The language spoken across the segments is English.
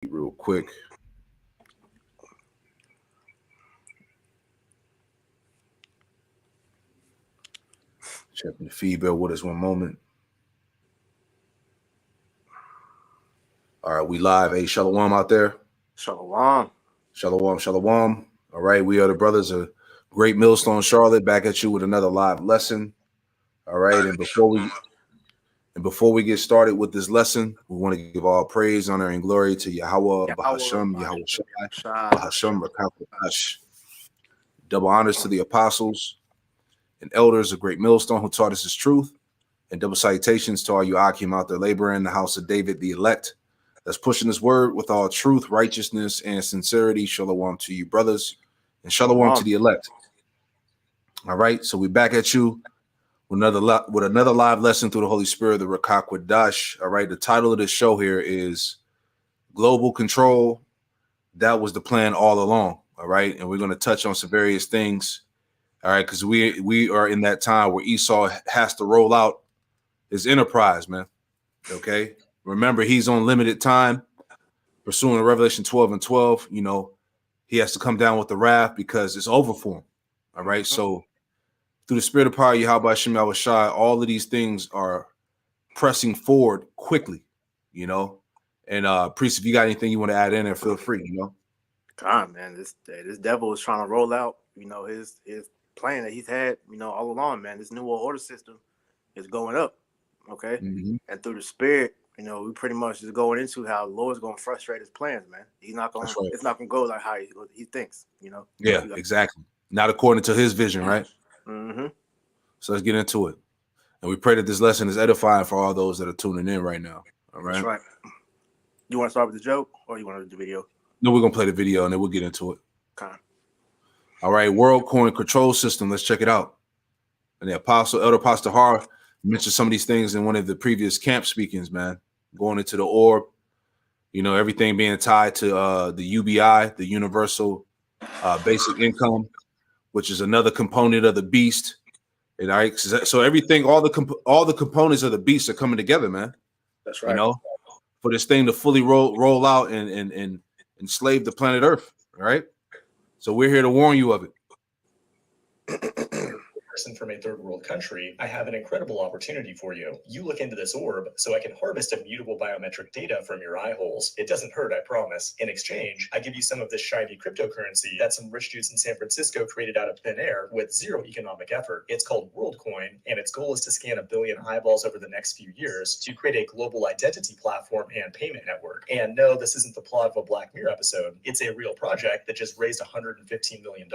real quick. Checking the feed bill with us one moment. All right, we live. Hey, Shalom out there. Shalom. Shalom, Shalom. All right, we are the brothers of Great Millstone Charlotte, back at you with another live lesson. All right, and before we get started with this lesson, we want to give all praise, honor, and glory to Yahweh, Bahasham, Yahweh Shai, Bahasham, Rakakash. Double honors to the apostles and elders of Great Millstone who taught us his truth, and double salutations to all you Akim out there laboring in the house of David, the elect, that's pushing this word with all truth, righteousness, and sincerity. Shalom to you, brothers, and shalom to the elect. All right, so we're back at you with another live lesson through the Holy Spirit, the Rakak Dash. All right, the title of this show here is Global Control. That was the plan all along. All right, and we're going to touch on some various things. All right, because we are in that time where Esau has to roll out his enterprise, man. Okay, remember he's on limited time, pursuing Revelation 12 and 12. You know, he has to come down with the wrath because it's over for him. All right, so through the spirit of power, Yahweh Shem Yahweh Shai, all of these things are pressing forward quickly, you know. And priest, if you got anything you want to add in there, feel free, you know. God, man, this devil is trying to roll out, his plan that he's had, all along, man. This new world order system is going up, okay? Mm-hmm. And through the spirit, we pretty much just going into how the Lord's going to frustrate his plans, man. He's not going. Right. It's not going to go like how he thinks, Yeah, exactly. Not according to his vision, right? Mm-hmm. So let's get into it. And we pray that this lesson is edifying for all those that are tuning in right now. All right. That's right. You want to start with the joke, or you want to do the video? No, we're gonna play the video and then we'll get into it. Okay. All right, WorldCoin control system. Let's check it out. And the Elder Apostle Har mentioned some of these things in one of the previous camp speakings, man. Going into the orb, everything being tied to the UBI, the Universal Basic Income, which is another component of the beast. And so everything, all the components of the beast are coming together, man. That's right. For this thing to fully roll out and enslave the planet Earth, right? So we're here to warn you of it. Person from a third world country, I have an incredible opportunity for you. You look into this orb so I can harvest immutable biometric data from your eye holes. It doesn't hurt, I promise. In exchange, I give you some of this shiny cryptocurrency that some rich dudes in San Francisco created out of thin air with zero economic effort. It's called WorldCoin, and its goal is to scan 1 billion eyeballs over the next few years to create a global identity platform and payment network. And no, this isn't the plot of a Black Mirror episode. It's a real project that just raised $115 million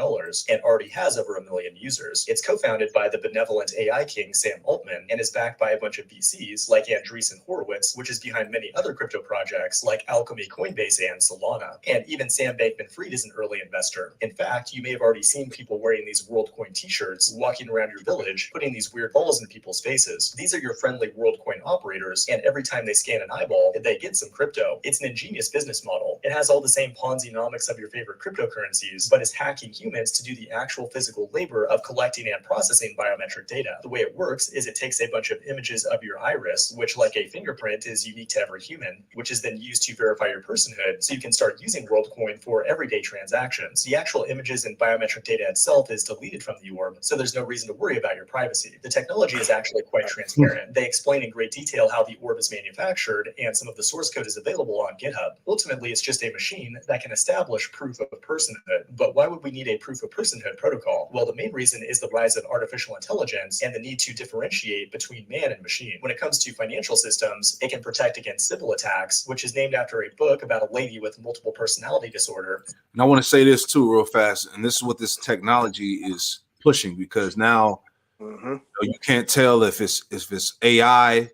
and already has over 1 million users. It's co-founded by the benevolent AI king Sam Altman and is backed by a bunch of VCs like Andreessen Horowitz, which is behind many other crypto projects like Alchemy, Coinbase, and Solana. And even Sam Bankman-Fried is an early investor. In fact, you may have already seen people wearing these WorldCoin t-shirts, walking around your village, putting these weird balls in people's faces. These are your friendly WorldCoin operators, and every time they scan an eyeball, they get some crypto. It's an ingenious business model. It has all the same Ponzi-nomics of your favorite cryptocurrencies, but is hacking humans to do the actual physical labor of collecting and processing biometric data. The way it works is it takes a bunch of images of your iris, which, like a fingerprint, is unique to every human, which is then used to verify your personhood, so you can start using WorldCoin for everyday transactions. The actual images and biometric data itself is deleted from the orb, so there's no reason to worry about your privacy. The technology is actually quite transparent. They explain in great detail how the orb is manufactured, and some of the source code is available on GitHub. Ultimately, it's just a machine that can establish proof of personhood. But why would we need a proof of personhood protocol? Well, the main reason is the rise of artificial intelligence and the need to differentiate between man and machine. When it comes to financial systems, it can protect against Sybil attacks, which is named after a book about a lady with multiple personality disorder. And I want to say this too real fast, and this is what this technology is pushing, because now you can't tell if it's AI.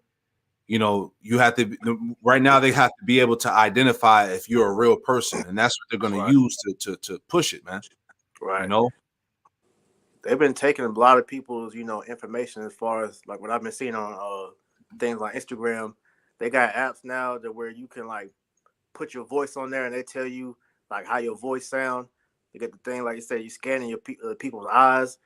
You have to, right now they have to be able to identify if you're a real person, and that's what they're going to use to push it, man. Right. They've been taking a lot of people's, information, as far as like what I've been seeing on things like Instagram. They got apps now that where you can like put your voice on there and they tell you like how your voice sound. You get the thing, like you said, you scanning your people's eyes.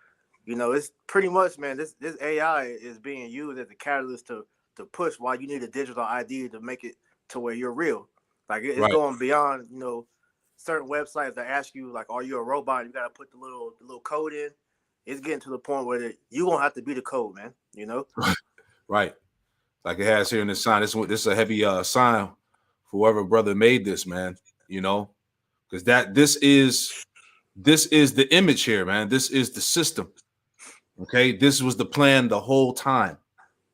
It's pretty much, man, this AI is being used as a catalyst to push why you need a digital ID to make it to where you're real. Like it's Right. going beyond, certain websites that ask you like, "Are you a robot?" You gotta put the little code in. It's getting to the point where you gonna have to be the code, man. Right. Like it has here in the sign. This is a heavy sign for whoever brother made this, man. Because this is the image here, man. This is the system. Okay, this was the plan the whole time.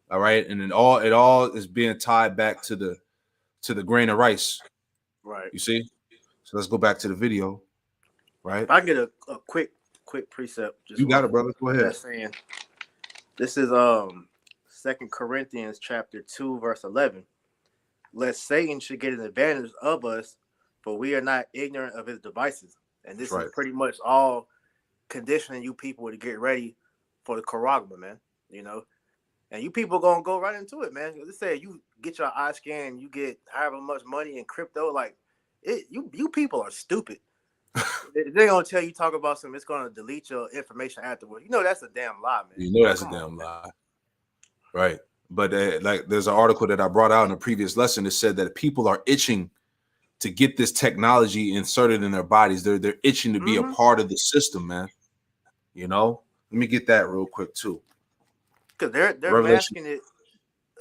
All right, and it all is being tied back to the grain of rice. Right. You see? So let's go back to the video. Right. If I can get a quick precept, You got it, brother. Go ahead. That's saying this is 2 Corinthians chapter 2, verse 11. Lest Satan should get an advantage of us, for we are not ignorant of his devices. And this is pretty much all conditioning you people to get ready for the Karagma, man. And you people gonna go right into it, man. Let's say you get your eye scan, you get however much money in crypto, like you people are stupid. They're gonna tell you talk about something, it's gonna delete your information afterwards. That's a damn lie, man. That's a damn lie. Right. But like there's an article that I brought out in a previous lesson that said that people are itching to get this technology inserted in their bodies. They're itching to be a part of the system, man. Let me get that real quick too. Because they're masking it.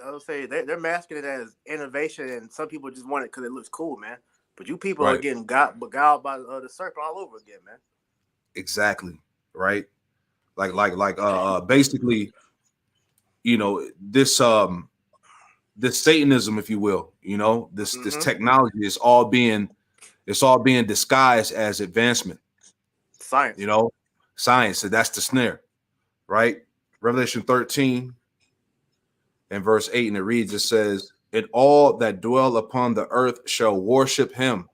I would say they're masking it as innovation, and some people just want it because it looks cool, man. But you people are getting beguiled by the serpent all over again, man. Exactly. Right. Like basically, this Satanism, if you will, this technology is all being disguised as advancement. Science. Science. So that's the snare, right? Revelation 13 and verse 8, and it reads, it says, "And all that dwell upon the earth shall worship him,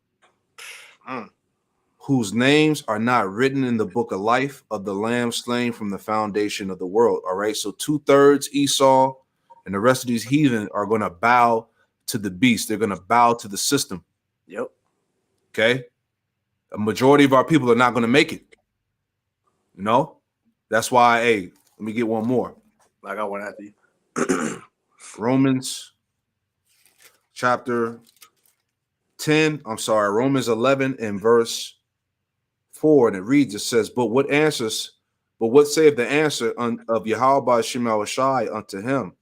whose names are not written in the book of life of the Lamb slain from the foundation of the world." All right. So 2/3 Esau and the rest of these heathen are going to bow to the beast. They're going to bow to the system. Yep. Okay. A majority of our people are not going to make it. That's why, hey, let me get one more. I got one after you. Romans chapter 10. I'm sorry. Romans 11 and verse 4. And it reads, it says, But what saith the answer of Yahweh Shema Shai unto him?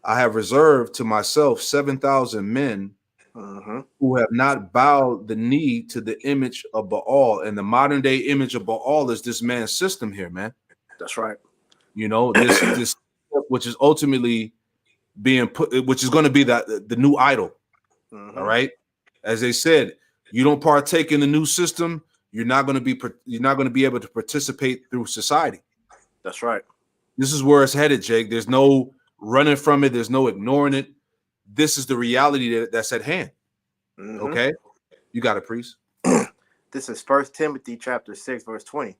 I have reserved to myself 7,000 men who have not bowed the knee to the image of Baal. And the modern day image of Baal is this man's system here, man. That's right. This which is ultimately being put, which is going to be the new idol. All right. As they said, you don't partake in the new system, you're not going to be able to participate through society. That's right. This is where it's headed, Jake. There's no running from it. There's no ignoring it. This is the reality that's at hand. Okay. You got it, priest. This is 1 Timothy chapter 6, verse 20.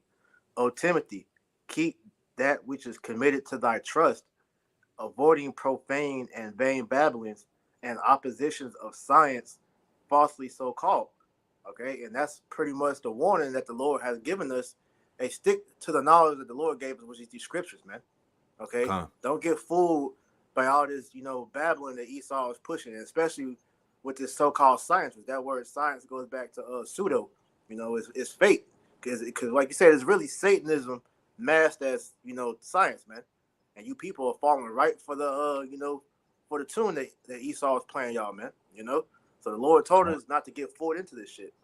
O Timothy, keep that which is committed to thy trust, avoiding profane and vain babblings and oppositions of science, falsely so called. Okay, and that's pretty much the warning that the Lord has given us. Hey, stick to the knowledge that the Lord gave us, which is these scriptures, man. Okay, don't get fooled by all this, babbling that Esau is pushing, and especially with this so-called science. That word science goes back to pseudo. It's fake because like you said, it's really Satanism masked as science, man. And you people are falling right for the for the tune that Esau is playing, y'all, man. So the Lord told us not to get fooled into this shit.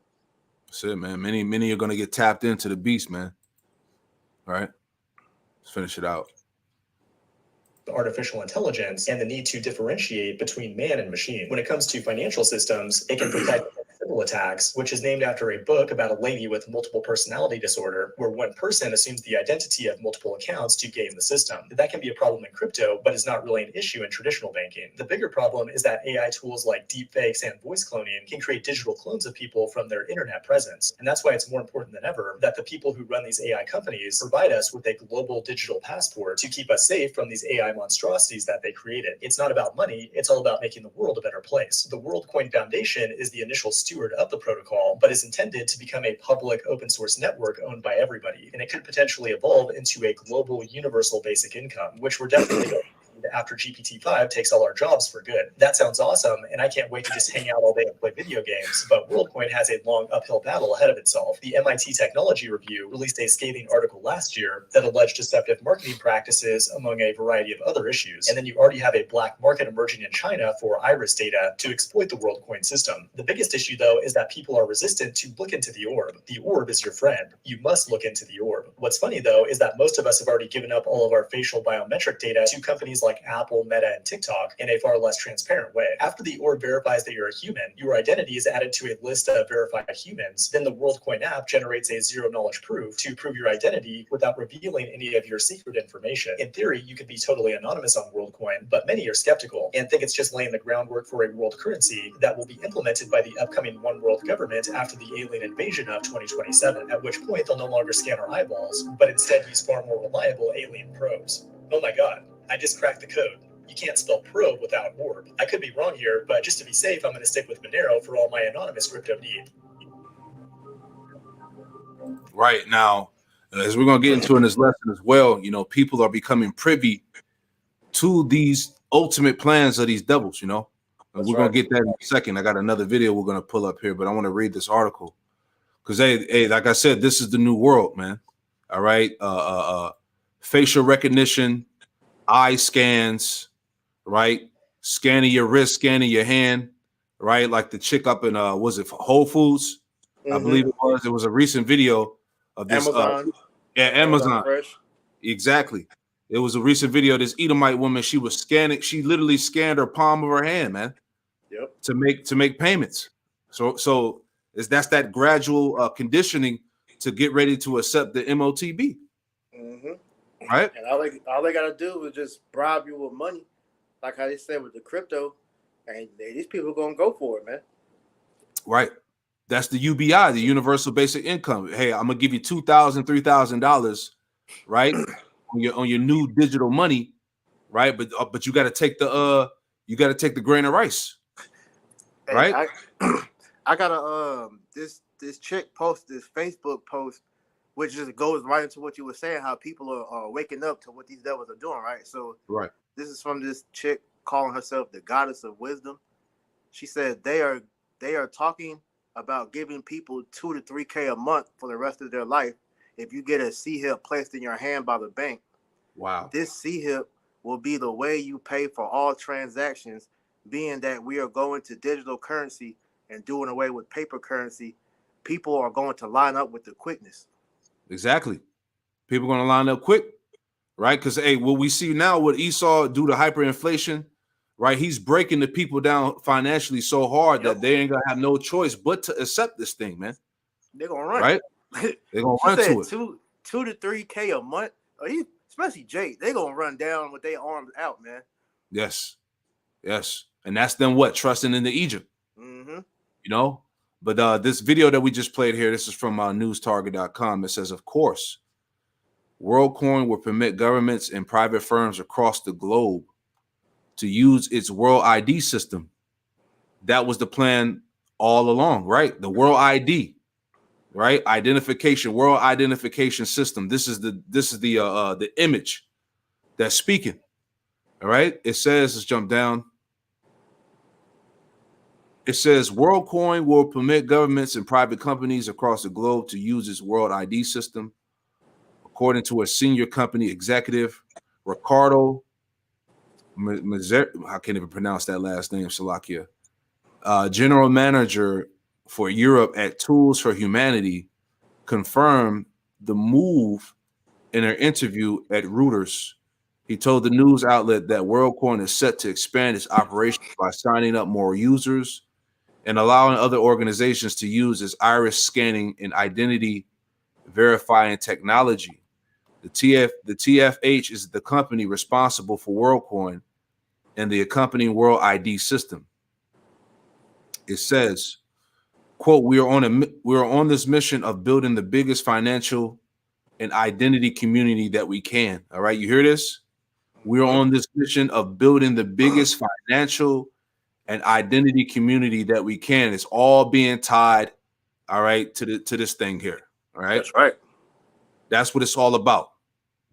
That's it, man. Many are gonna get tapped into the beast, man. All right, let's finish it out. Artificial intelligence and the need to differentiate between man and machine. When it comes to financial systems, it can protect against cyber attacks, which is named after a book about a lady with multiple personality disorder, where one person assumes the identity of multiple accounts to game the system. That can be a problem in crypto, but is not really an issue in traditional banking. The bigger problem is that AI tools like deepfakes and voice cloning can create digital clones of people from their internet presence. And that's why it's more important than ever that the people who run these AI companies provide us with a global digital passport to keep us safe from these AI monstrosities that they created. It's not about money, it's all about making the world a better place. The WorldCoin Foundation is the initial steward of the protocol, but is intended to become a public open source network owned by everybody. And it could potentially evolve into a global universal basic income, which we're definitely going to need after GPT-5 takes all our jobs for good. That sounds awesome, and I can't wait to just hang out all day and play video games, but WorldCoin has a long uphill battle ahead of itself. The MIT Technology Review released a scathing article last year that alleged deceptive marketing practices among a variety of other issues. And then you already have a black market emerging in China for iris data to exploit the WorldCoin system. The biggest issue, though, is that people are resistant to look into the orb. The orb is your friend. You must look into the orb. What's funny, though, is that most of us have already given up all of our facial biometric data to companies like Apple, Meta, and TikTok in a far less transparent way. After the orb verifies that you're a human, your identity is added to a list of verified humans. Then the WorldCoin app generates a zero-knowledge proof to prove your identity without revealing any of your secret information. In theory, you could be totally anonymous on WorldCoin, but many are skeptical and think it's just laying the groundwork for a world currency that will be implemented by the upcoming One World government after the alien invasion of 2027, at which point they'll no longer scan our eyeballs, but instead use far more reliable alien probes. Oh my god, I just cracked the code. You can't spell probe without orb. I could be wrong here, but just to be safe, I'm going to stick with Monero for all my anonymous crypto need. Right now, as we're going to get into in this lesson as well, you know, people are becoming privy to these ultimate plans of these devils, you know. And we're going to get that in a second. I got another video we're going to pull up here, but I want to read this article because, hey, like I said, this is the new world, man. All right. Facial recognition, eye scans, right? Scanning your wrist, scanning your hand, right? Like the chick up in, was it Whole Foods? Mm-hmm. I believe it was. It was a recent video of this. Amazon. Amazon. Fresh. Exactly. It was a recent video of this Edomite woman. She was scanning. She literally scanned her palm of her hand, man. Yep. To make payments. So that's that gradual conditioning to get ready to accept the MOTB. Mm-hmm. Right. And all they gotta do is just bribe you with money, like how they said with the crypto, and these people are gonna go for it, man. Right. That's the UBI, the universal basic income. Hey, I'm gonna give you $2,000, $3,000, right, on your new digital money, right? But you got to take the grain of rice, right? Hey, I got a this chick post this Facebook post, which just goes right into what you were saying, how people are waking up to what these devils are doing, right? So right, this is from this chick calling herself the goddess of wisdom. She said they are talking about giving people $2 to $3K a month for the rest of their life if you get a CHIP placed in your hand by the bank. Wow. This CHIP will be the way you pay for all transactions, being that we are going to digital currency and doing away with paper currency. People are going to line up with the quickness. Exactly. People are going to line up quick, right? Because, hey, what we see now with Esau due to hyperinflation, right? He's breaking the people down financially so hard that they ain't gonna have no choice but to accept this thing, man. They're gonna run, right? They're gonna run to it. $2 to $3K a month, especially Jay. They're gonna run down with their arms out, man. Yes, and that's them what trusting in the Egypt, you know. But this video that we just played here, this is from newstarget.com. It says, of course, WorldCoin will permit governments and private firms across the globe to use its World ID system. That was the plan all along, right? The World ID, right? World identification system. This is the image that's speaking. All right. It says, let's jump down. It says WorldCoin will permit governments and private companies across the globe to use its World ID system, according to a senior company executive, Ricardo. I can't even pronounce that last name, Salakia. General manager for Europe at Tools for Humanity, confirmed the move in an interview at Reuters. He told the news outlet that WorldCoin is set to expand its operations by signing up more users and allowing other organizations to use its iris scanning and identity verifying technology. The TFH is the company responsible for WorldCoin and the accompanying World ID system. It says, quote, we are on this mission of building the biggest financial and identity community that we can. All right, you hear this? We are on this mission of building the biggest financial and identity community that we can. It's all being tied, all right, to this thing here. All right. That's right. That's what it's all about.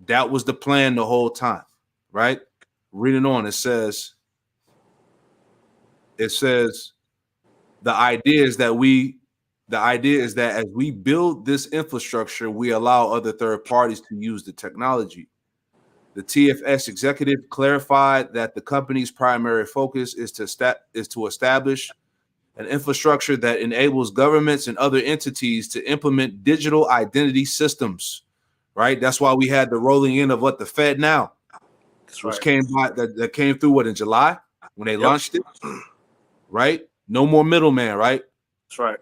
That was the plan the whole time, right? Reading on, it says, the idea is that as we build this infrastructure, we allow other third parties to use the technology. The TFS executive clarified that the company's primary focus is to establish an infrastructure that enables governments and other entities to implement digital identity systems. Right, that's why we had the rolling in of what the Fed now, which came through in July when they launched it. Right, no more middleman. Right, that's right.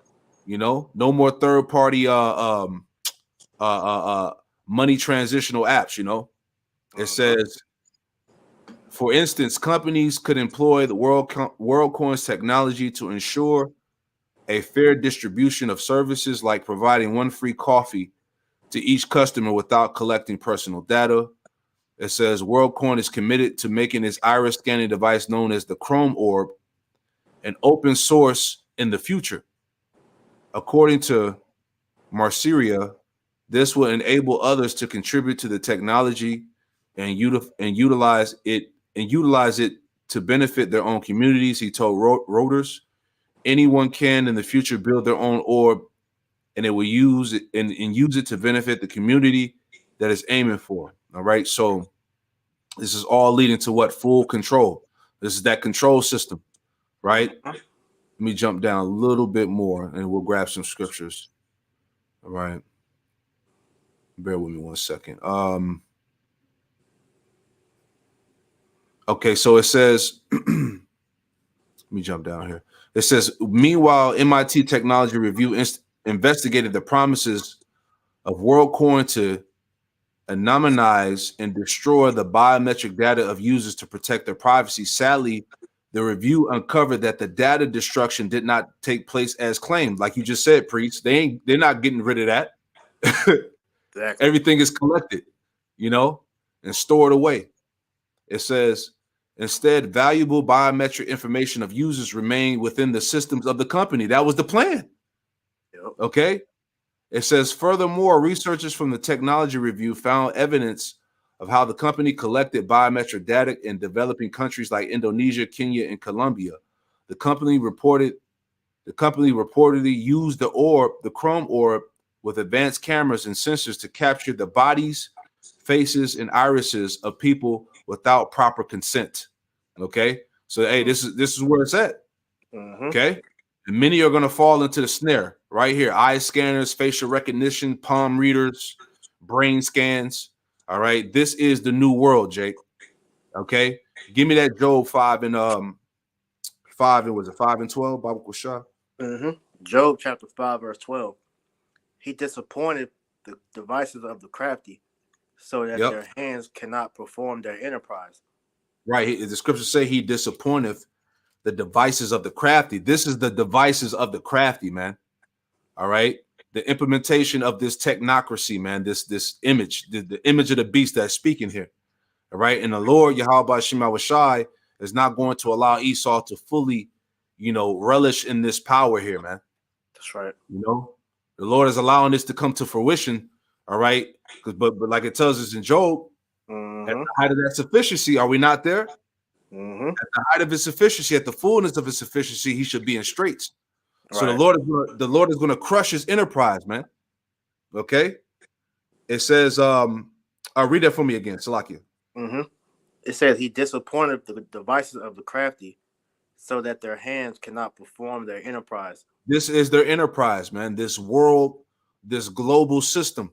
You know, no more third party money transitional apps. You know, it says, for instance, companies could employ the WorldCoin's technology to ensure a fair distribution of services, like providing one free coffee to each customer without collecting personal data. It says WorldCoin is committed to making its iris scanning device known as the Chrome Orb an open source in the future. According to Marciria, this will enable others to contribute to the technology and utilize it to benefit their own communities. He told Reuters, anyone can in the future build their own orb, and it will use it and use it to benefit the community that it's aiming for. All right. So this is all leading to what? Full control. This is that control system, right? Let me jump down a little bit more and we'll grab some scriptures. All right. Bear with me 1 second. Okay, so it says, let me jump down here. It says, meanwhile, MIT Technology Review investigated the promises of WorldCoin to anonymize and destroy the biometric data of users to protect their privacy. Sadly, the review uncovered that the data destruction did not take place as claimed. Like you just said, Priest, they're not getting rid of that. Exactly. Everything is collected, you know, and stored away. It says, instead, valuable biometric information of users remain within the systems of the company. That was the plan. Yep. Okay. It says, furthermore, researchers from the Technology Review found evidence of how the company collected biometric data in developing countries like Indonesia, Kenya, and Colombia. The company reportedly used the Chrome Orb with advanced cameras and sensors to capture the bodies, faces, and irises of people without proper consent. Okay, so hey, this is where it's at. Okay, and many are going to fall into the snare right here: eye scanners, facial recognition, palm readers, brain scans. All right, this is the new world, Jake. Okay, give me that Job 5 and 5. It was a 5 and 12. Bible Shah. Job chapter 5 verse 12. He disappointed the devices of the crafty, so that their hands cannot perform their enterprise. Right. The scriptures say he disappointeth the devices of the crafty. This is the devices of the crafty, man. All right. The implementation of this technocracy, man, this image, the image of the beast that's speaking here. All right. And the Lord, Yahweh Shema Washai, is not going to allow Esau to fully, relish in this power here, man. That's right. The Lord is allowing this to come to fruition. All right. But like it tells us in Job, at the height of that sufficiency, are we not there? At the height of his sufficiency, at the fullness of his sufficiency, he should be in straits. Right. So the Lord is going to crush his enterprise, man. Okay. It says, I'll read that for me again, Salakia. It says he disappointed the devices of the crafty, so that their hands cannot perform their enterprise. This is their enterprise, man. This world, this global system.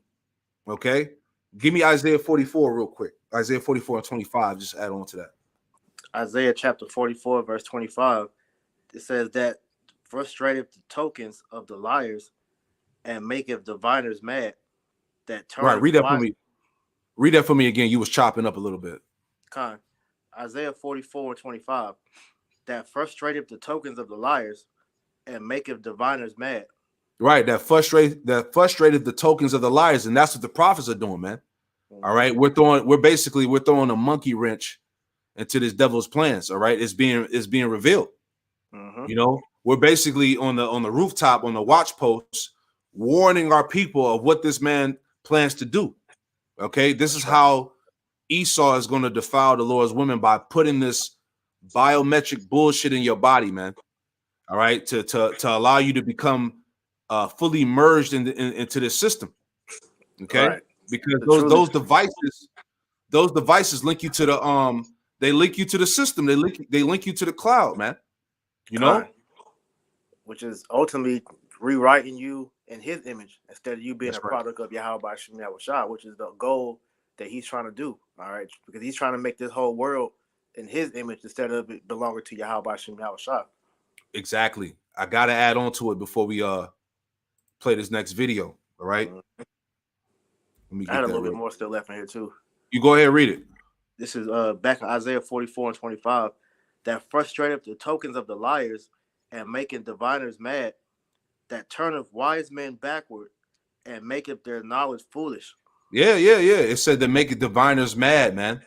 Okay. Give me Isaiah 44 real quick. Isaiah 44 and 25. Just add on to that. Isaiah chapter 44, verse 25. It says that frustrateth the tokens of the liars and maketh diviners mad. That turn. Right. Read that for me. Read that for me again. You was chopping up a little bit. Isaiah 44 and 25. That frustrateth the tokens of the liars and maketh diviners mad. Right, that frustrated the tokens of the liars, and that's what the prophets are doing, man. All right, we're throwing a monkey wrench into this devil's plans. All right, it's being revealed. We're basically on the rooftop, on the watch posts, warning our people of what this man plans to do. Okay, this is how Esau is going to defile the Lord's women, by putting this biometric bullshit in your body, man. All right, to allow you to become fully merged into this system. Okay, Right. because those devices link you to the they link you to the system. They link you to the cloud, man. You know, which is ultimately rewriting you in his image instead of you being That's a product of Yahweh Shem Yahushua, which is the goal that he's trying to do. All right, because he's trying to make this whole world in his image instead of it belonging to Yahweh Shem Yahushua. Exactly. I gotta add on to it before we play this next video. All right. Let me get I had a little bit more still left in here too. You go ahead and read it. This is back in Isaiah 44:25. That frustrated the tokens of the liars and making diviners mad, that turneth wise men backward and maketh their knowledge foolish. Yeah. It said to make diviners mad, man.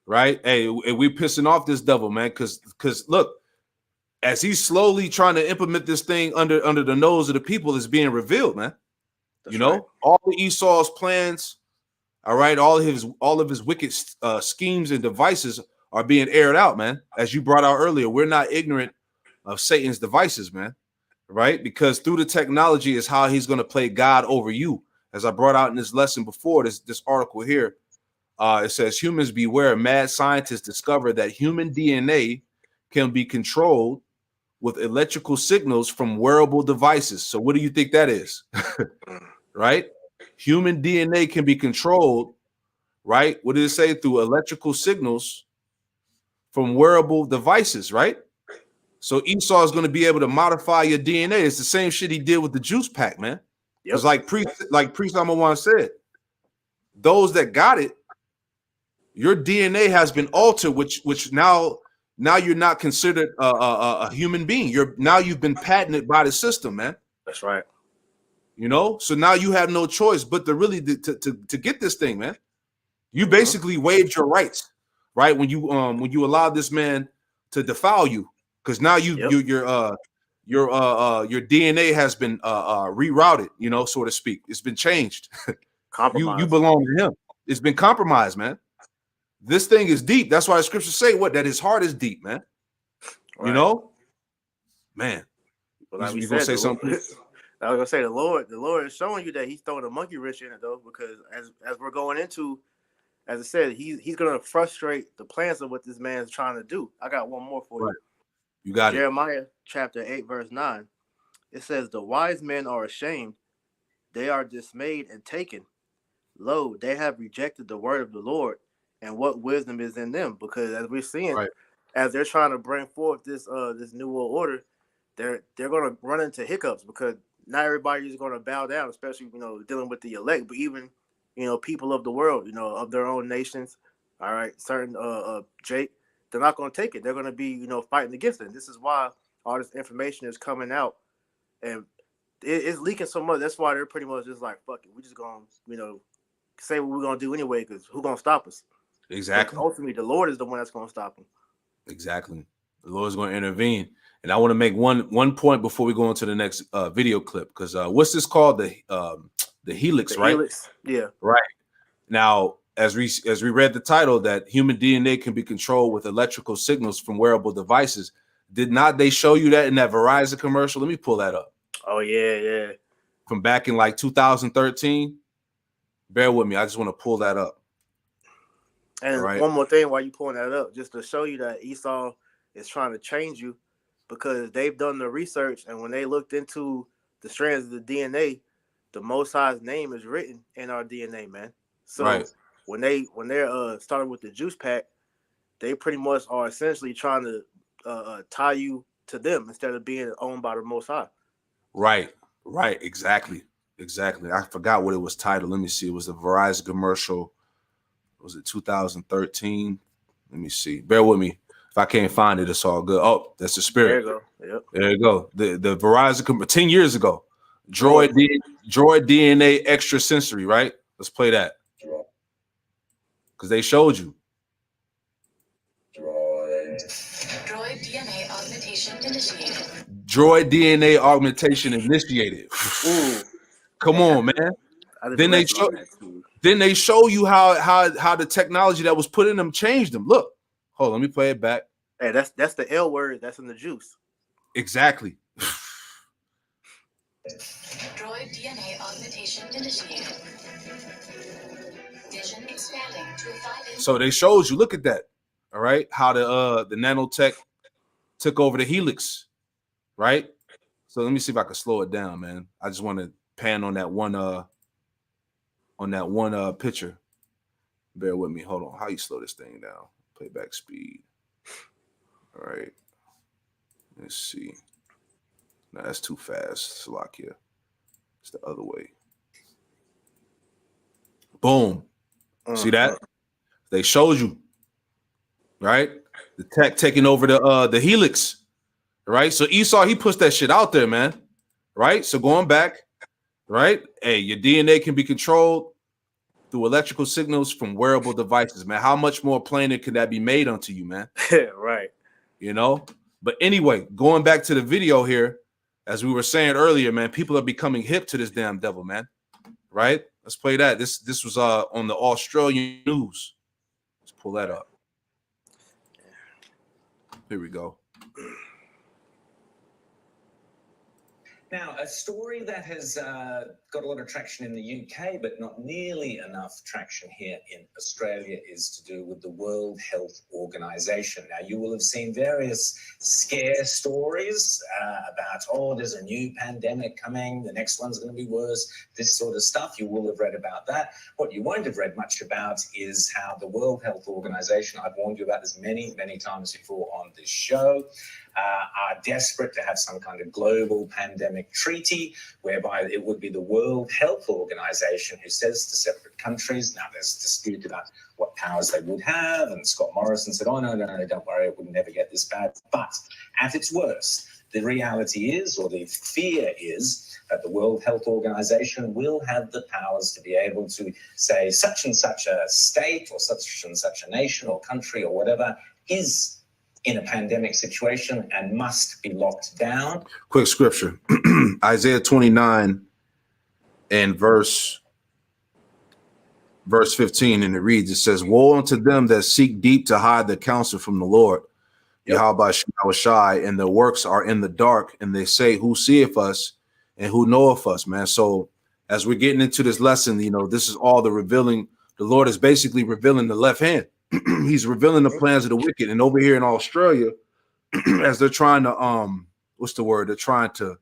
Right? Hey, we pissing off this devil, man, because look, as he's slowly trying to implement this thing under the nose of the people, is being revealed, man. That's you know, right. all of Esau's plans, all right, all of his wicked schemes and devices are being aired out, man. As you brought out earlier, we're not ignorant of Satan's devices, man. Right? Because through the technology is how he's going to play God over you. As I brought out in this lesson before, this article here, it says humans beware. Mad scientists discover that human DNA can be controlled with electrical signals from wearable devices. So what do you think that is? Right? Human DNA can be controlled, right? What did it say? Through electrical signals from wearable devices, right? So Esau is going to be able to modify your DNA. It's the same shit he did with the juice pack, man. It's like Priest Amawan said, those that got it, your DNA has been altered, which now you're not considered a human being. You've been patented by the system, man. That's right. You know, so now you have no choice but to really to get this thing, man. You basically waived your rights, right? When you allow this man to defile you, because now your DNA has been rerouted, you know, so to speak. It's been changed. You belong to him. It's been compromised, man. This thing is deep. That's why the scriptures say that his heart is deep, man. Right. You know, man. Well, like you gonna say something? I was gonna say the Lord is showing you that he's throwing a monkey wrench in it though, because as we're going into, as I said, he's gonna frustrate the plans of what this man's trying to do. I got one more for you. You got Jeremiah chapter 8, verse 9. It says, "The wise men are ashamed; they are dismayed and taken. Lo, they have rejected the word of the Lord, and what wisdom is in them?" Because as we're seeing, as they're trying to bring forth this new world order, they're going to run into hiccups because not everybody is going to bow down, especially, you know, dealing with the elect, but even, you know, people of the world, you know, of their own nations. All right, certain Jake, they're not going to take it. They're going to be, you know, fighting against it. And this is why all this information is coming out, and it's leaking so much. That's why they're pretty much just like, fuck it, we just going to, you know, say what we're going to do anyway, because who's going to stop us? Exactly. But ultimately, the Lord is the one that's going to stop them. Exactly. The Lord's going to intervene. And I want to make one point before we go into the next video clip, because what's this called? The helix, right? Helix. Yeah. Right. Now, as we read the title, that human DNA can be controlled with electrical signals from wearable devices. Did not they show you that in that Verizon commercial? Let me pull that up. Oh yeah. From back in like 2013. Bear with me. I just want to pull that up. And one more thing while you pulling that up, just to show you that Esau is trying to change you, because they've done the research, and when they looked into the strands of the DNA, the Most High's name is written in our DNA, man. So when they're starting with the juice pack, they pretty much are essentially trying to tie you to them instead of being owned by the Most High. Right. Exactly. I forgot what it was titled. Let me see. It was a Verizon commercial. Was it 2013? Let me see. Bear with me. If I can't find it, it's all good. Oh, that's the spirit. There you go. Yep. There you go. The Verizon 10 years ago. Droid DNA extrasensory, right? Let's play that. Because they showed you. Droid DNA augmentation initiated. Droid DNA augmentation initiated. Ooh. Come on, man. Then they show you how the technology that was put in them changed them. Look, hold on, let me play it back. Hey, that's the L word that's in the juice. Exactly. Droid DNA augmentation initiated. Vision expanding to 5 So they showed you, look at that. All right. How the nanotech took over the helix, right? So let me see if I can slow it down, man. I just want to pan on that one picture. Bear with me. Hold on. How you slow this thing down? Playback speed. All right. Let's see. No, that's too fast. Slovakia. It's the other way. Boom. See that? They showed you, right? The tech taking over the helix, right? So Esau, he puts that shit out there, man, right? So going back, right? Hey, your DNA can be controlled through electrical signals from wearable devices, man. How much more plainer can that be made unto you, man? Right. You know? But anyway, going back to the video here, as we were saying earlier, man, people are becoming hip to this damn devil, man. Right? Let's play that. This was on the Australian news. Let's pull that up. Here we go. Now, a story that has got a lot of traction in the UK, but not nearly enough traction here in Australia, is to do with the World Health Organization. Now, you will have seen various scare stories about, oh, there's a new pandemic coming, the next one's going to be worse, this sort of stuff. You will have read about that. What you won't have read much about is how the World Health Organization, I've warned you about this many, many times before on this show, are desperate to have some kind of global pandemic treaty whereby it would be the World Health Organization who says to separate countries, now there's dispute about what powers they would have, and Scott Morrison said, oh, no, don't worry, it would never get this bad. But at its worst, the reality is, or the fear is, that the World Health Organization will have the powers to be able to say such and such a state or such and such a nation or country or whatever is in a pandemic situation and must be locked down. Quick scripture. Isaiah 29 and verse 15, and it reads, it says, woe unto them that seek deep to hide the counsel from the Lord. Yahweh Shai, and their works are in the dark, and they say, who seeth us and who knoweth us, man? So as we're getting into this lesson, you know, this is all the revealing. The Lord is basically revealing the left hand. He's revealing the plans of the wicked. And over here in Australia, as they're trying to what's the word? They're trying to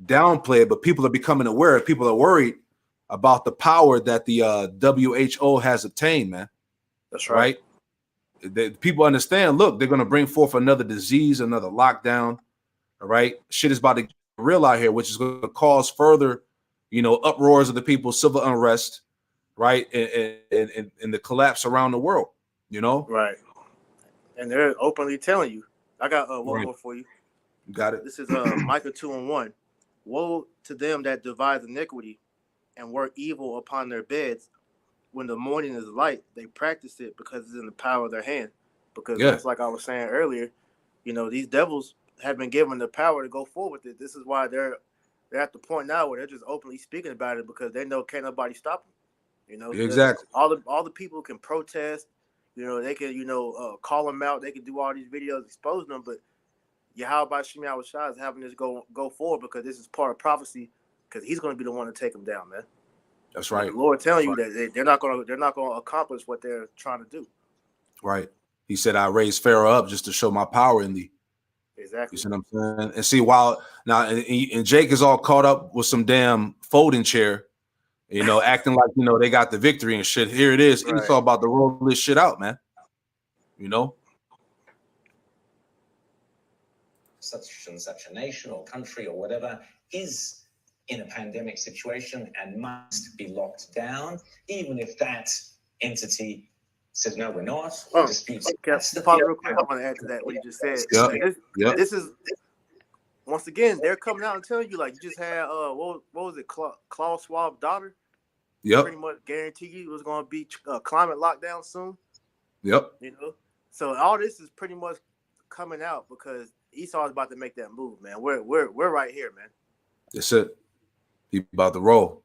downplay it, but people are becoming aware. People are worried about the power that the WHO has obtained, man. That's right. People understand, look, they're going to bring forth another disease, another lockdown. All right. Shit is about to get real out here, which is going to cause further, you know, uproars of the people, civil unrest, right? And the collapse around the world. You know, right, and they're openly telling you. I got one more for you. Got it. This is Micah 2:1. Woe to them that devise iniquity and work evil upon their beds. When the morning is light, they practice it because it's in the power of their hand. Because that's like I was saying earlier, you know, these devils have been given the power to go forward with it. This is why they're at the point now where they're just openly speaking about it because they know can't nobody stop them. You know, exactly. All the people can protest. You know, they can, you know, call them out. They can do all these videos exposing them. But Yahweh Shai is having this go forward because this is part of prophecy because he's going to be the one to take them down, man. That's right. The Lord telling you that they're not going to accomplish what they're trying to do. Right. He said, I raised Pharaoh up just to show my power in thee. Exactly. You see what I'm saying? And see, while now, and Jake is all caught up with some damn folding chair, you know, acting like, you know, they got the victory and shit. Here it is. Right. It's all about to roll this shit out, man. You know? Such and such a nation or country or whatever is in a pandemic situation and must be locked down, even if that entity says, no, we're not. Disputes. Real quick, I want to add to that what you just said. Yep. This is, once again, they're coming out and telling you, like, you just had, what was it, Klaus Schwab's daughter? Yep. Pretty much guarantee you it was going to be climate lockdown soon. Yep. You know? So all this is pretty much coming out because Esau is about to make that move, man. We're right here, man. That's it. He's about to roll.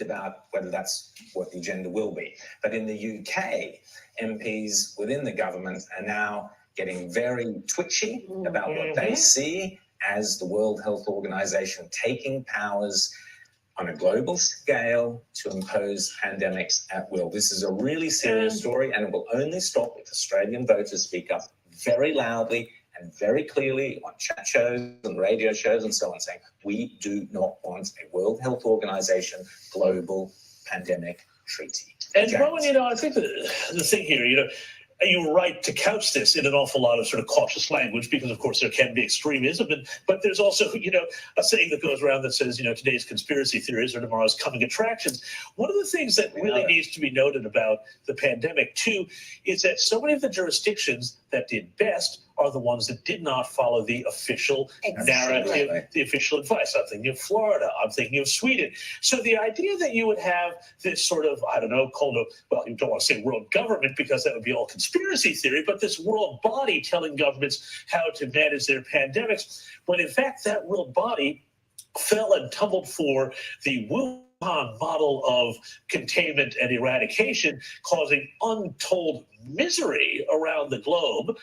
About whether that's what the agenda will be. But in the UK, MPs within the government are now getting very twitchy about what they see as the World Health Organization taking powers on a global scale to impose pandemics at will. This is a really serious story, and it will only stop if Australian voters speak up very loudly and very clearly on chat shows and radio shows and so on, saying we do not want a World Health Organization global pandemic treaty. And Rowan, I think the thing here, you're right to couch this in an awful lot of sort of cautious language because, of course, there can be extremism. But there's also, a saying that goes around that says, today's conspiracy theories are tomorrow's coming attractions. One of the things that really needs to be noted about the pandemic, too, is that so many of the jurisdictions that did best are the ones that did not follow the official narrative, the official advice. I'm thinking of Florida. I'm thinking of Sweden. So the idea that you would have this sort of, called you don't want to say world government because that would be all conspiracy theory, but this world body telling governments how to manage their pandemics, when in fact that world body fell and tumbled for the Wuhan model of containment and eradication, causing untold misery around the globe,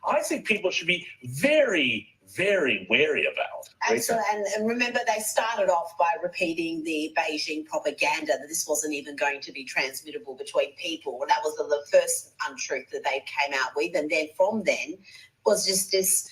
I think people should be very, very wary about. Absolutely. And remember, they started off by repeating the Beijing propaganda that this wasn't even going to be transmittable between people. That was the first untruth that they came out with. And then from then was just this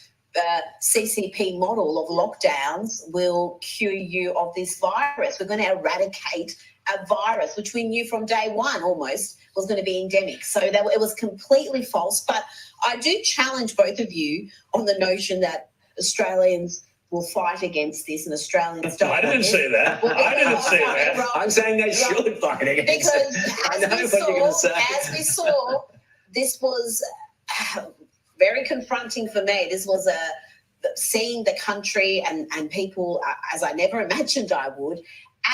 CCP model of lockdowns will cure you of this virus. We're going to eradicate a virus, which we knew from day one almost was going to be endemic. So that it was completely false. But I do challenge both of you on the notion that Australians will fight against this and Australians don't. I didn't say that. Well, I didn't say that. Right. I'm saying they should fight against because it. I know what you're going to say. As we saw, this was very confronting for me. This was seeing the country and people, as I never imagined I would,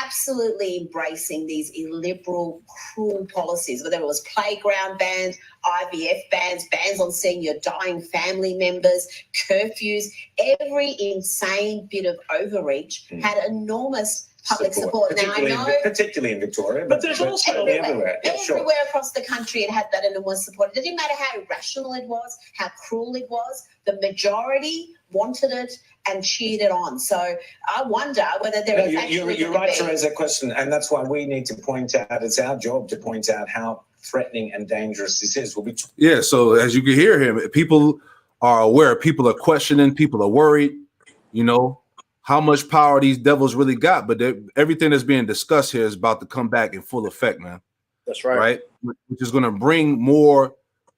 absolutely embracing these illiberal, cruel policies, whether it was playground bans, IVF bans, bans on seeing your dying family members, curfews, every insane bit of overreach had enormous public support. Now, I know, particularly in Victoria, but there's also everywhere across the country it had that enormous support. It didn't matter how irrational it was, how cruel it was. The majority wanted it and cheered it on. So I wonder whether there is actually... You're right to raise that question, and that's why we need to point out, it's our job to point out how threatening and dangerous this is. Yeah, so as you can hear him, people are aware, people are questioning, people are worried, how much power these devils really got, but everything that's being discussed here is about to come back in full effect, man. That's right. Right? Which is going to bring more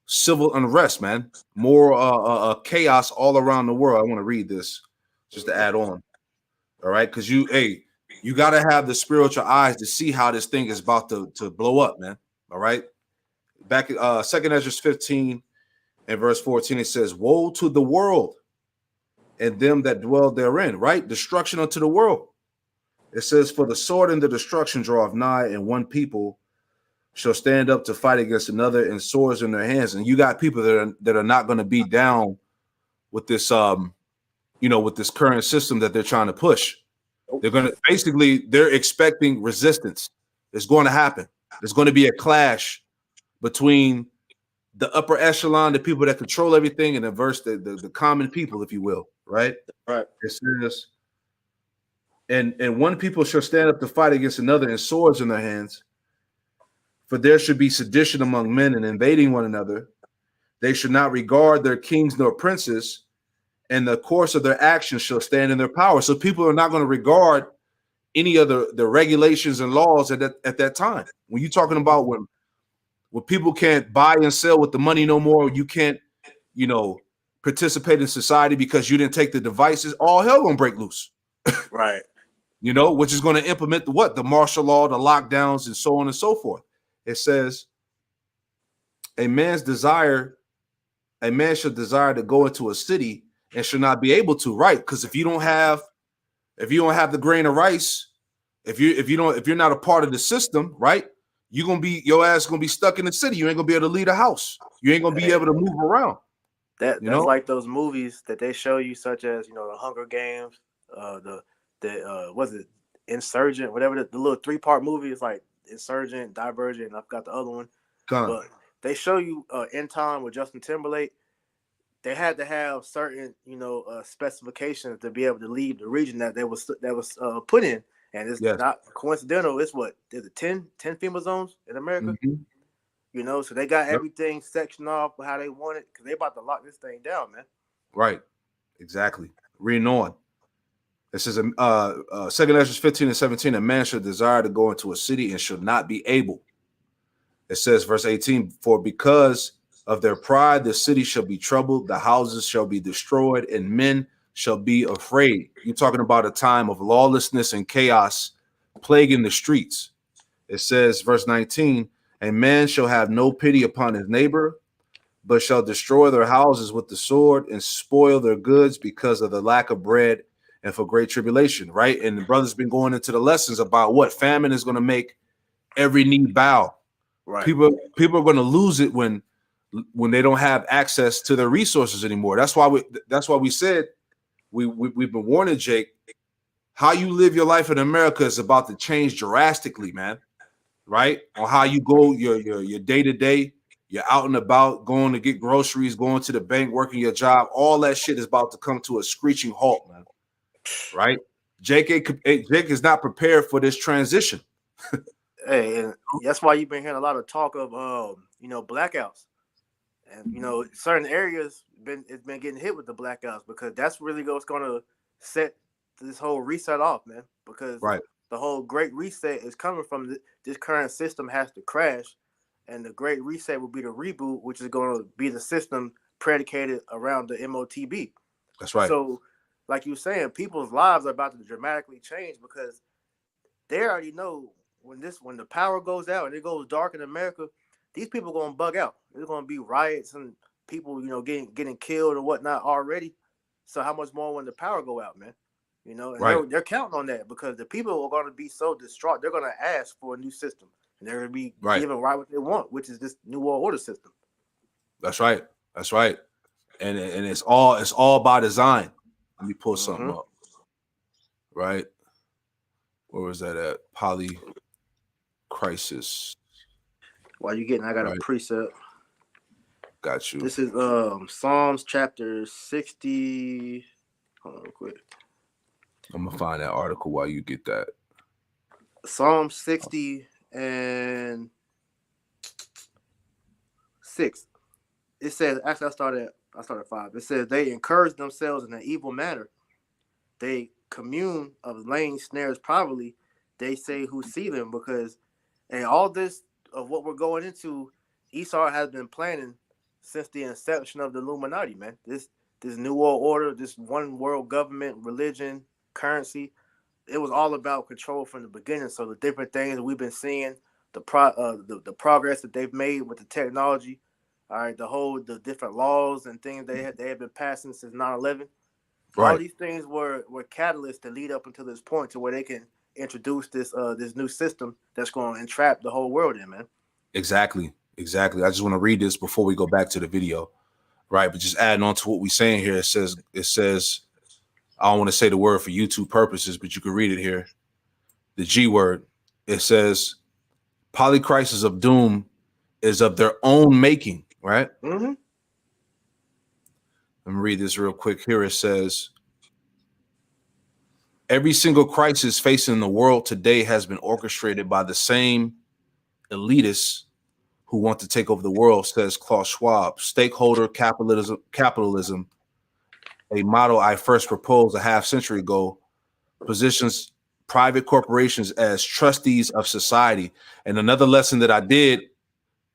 civil unrest, man, more chaos all around the world. I want to read this just to add on. All right, because you got to have the spiritual eyes to see how this thing is about to blow up, man. All right. Back 2nd Ezra 15 and verse 14, it says, woe to the world and them that dwell therein, right? Destruction unto the world. It says, for the sword and the destruction draweth nigh, and one people shall stand up to fight against another, and swords in their hands. And you got people that are not going to be down with this, with this current system that they're trying to push. They're expecting resistance. It's going to happen. There's going to be a clash between the upper echelon, the people that control everything, and the common people, if you will, right? Right. It says, and one people shall stand up to fight against another, and swords in their hands. For there should be sedition among men and invading one another. They should not regard their kings nor princes, and the course of their actions shall stand in their power. So people are not going to regard any of the regulations and laws at that time. When you're talking about when people can't buy and sell with the money no more, you can't, participate in society because you didn't take the devices, all hell gonna break loose. Right. Which is going to implement the martial law, the lockdowns, and so on and so forth. It says, a man should desire to go into a city and should not be able to, right? Because if you don't have the grain of rice, if you're not a part of the system, right? Your ass gonna be stuck in the city. You ain't gonna be able to leave the house. You ain't gonna be able to move around. That's like those movies that they show you, such as the Hunger Games, was it Insurgent, whatever the little 3-part movie is, like Insurgent, Divergent, and I forgot the other one. But they show you End Time with Justin Timberlake. they had to have certain, specifications to be able to leave the region that was put in, and it's Yes. not coincidental. It's what is it 10 FEMA zones in America? Mhm. So they got Yep. everything sectioned off how they want it because they about to lock this thing down, man. Right. Exactly. Reading on. It says, 2 Ezra 15 and 17, a man should desire to go into a city and should not be able. It says, verse 18, for because of their pride, the city shall be troubled, the houses shall be destroyed, and men shall be afraid. You're talking about a time of lawlessness and chaos plaguing the streets. It says, verse 19, and man shall have no pity upon his neighbor, but shall destroy their houses with the sword and spoil their goods because of the lack of bread and for great tribulation, right? And the brother's been going into the lessons about what famine is going to make every knee bow. Right. People are going to lose it when they don't have access to their resources anymore. That's why we said we've been warning Jake, how you live your life in America is about to change drastically, man. Right? On how you go your day to day, you're out and about, going to get groceries, going to the bank, working your job. All that shit is about to come to a screeching halt, man. Right? Jake is not prepared for this transition. Hey, and that's why you've been hearing a lot of talk of blackouts, and certain areas it's been getting hit with the blackouts because that's really what's going to set this whole reset off, man. Because Right. the whole Great Reset is coming from this current system has to crash, and the Great Reset will be the reboot, which is going to be the system predicated around the MOTB. That's right. So, like you were saying, people's lives are about to dramatically change because they already know when the power goes out and it goes dark in America, these people are gonna bug out. There's gonna be riots and people, getting killed and whatnot already. So how much more when the power go out, man? And Right. they're counting on that because the people are gonna be so distraught. They're gonna ask for a new system and they're gonna be Right. given right what they want, which is this new world order system. That's right. That's right. And it's all by design. Let me pull something up. Right. Where was that at? Poly crisis. While you getting, I got Right. a precept. Got you. This is Psalms chapter 60. Hold on real quick. I'm gonna find that article while you get that. Psalm 60 and 6. It says, actually, I started at 5. It says, they encourage themselves in an evil manner. They commune of laying snares privately. They say who see them because, and all this of what we're going into, Esau has been planning since the inception of the Illuminati, man. This new world order, this one world government, religion, currency, it was all about control from the beginning. So the different things that we've been seeing, the progress that they've made with the technology, all right, the different laws and things they have been passing since 9/11. Right. All these things were catalysts to lead up until this point to where they can introduce this new system that's going to entrap the whole world in, man. Exactly. I just want to read this before we go back to the video. Right. But just adding on to what we're saying here, it says, I don't want to say the word for YouTube purposes, but you can read it here. The G word. It says, polycrisis of doom is of their own making, right? Mm-hmm. Let me read this real quick. Here it says, every single crisis facing the world today has been orchestrated by the same elitists who want to take over the world, says Klaus Schwab. Stakeholder capitalism, a model I first proposed a half century ago, positions private corporations as trustees of society. And another lesson that I did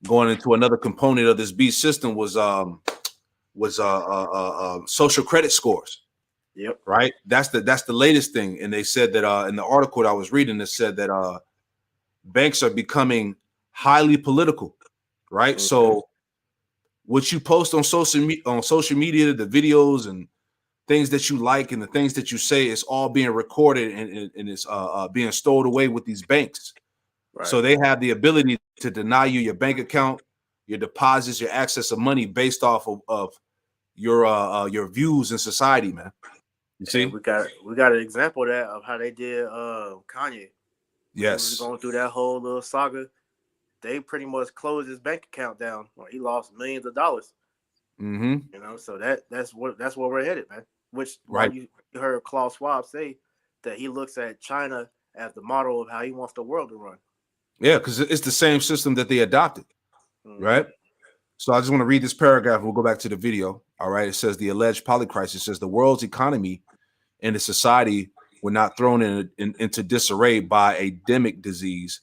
going into another component of this beast system was social credit scores. Yep. Right. That's the latest thing. And they said that in the article that I was reading, it said that banks are becoming highly political. Right. Mm-hmm. So what you post on social media, the videos and things that you like and the things that you say is all being recorded and it's being stored away with these banks. Right. So they have the ability to deny you your bank account, your deposits, your access of money based off of your views in society, man. You see, and we got an example of that of how they did Kanye. Yes. He was going through that whole little saga. They pretty much closed his bank account down. He lost millions of dollars. Mm-hmm. You know, so that's where we're headed, man. Which Right. you heard Klaus Schwab say that he looks at China as the model of how he wants the world to run. Yeah, because it's the same system that they adopted, Mhm. right? So I just want to read this paragraph. We'll go back to the video. All right. It says the alleged polycrisis says the world's economy and the society were not thrown into disarray by a demic disease,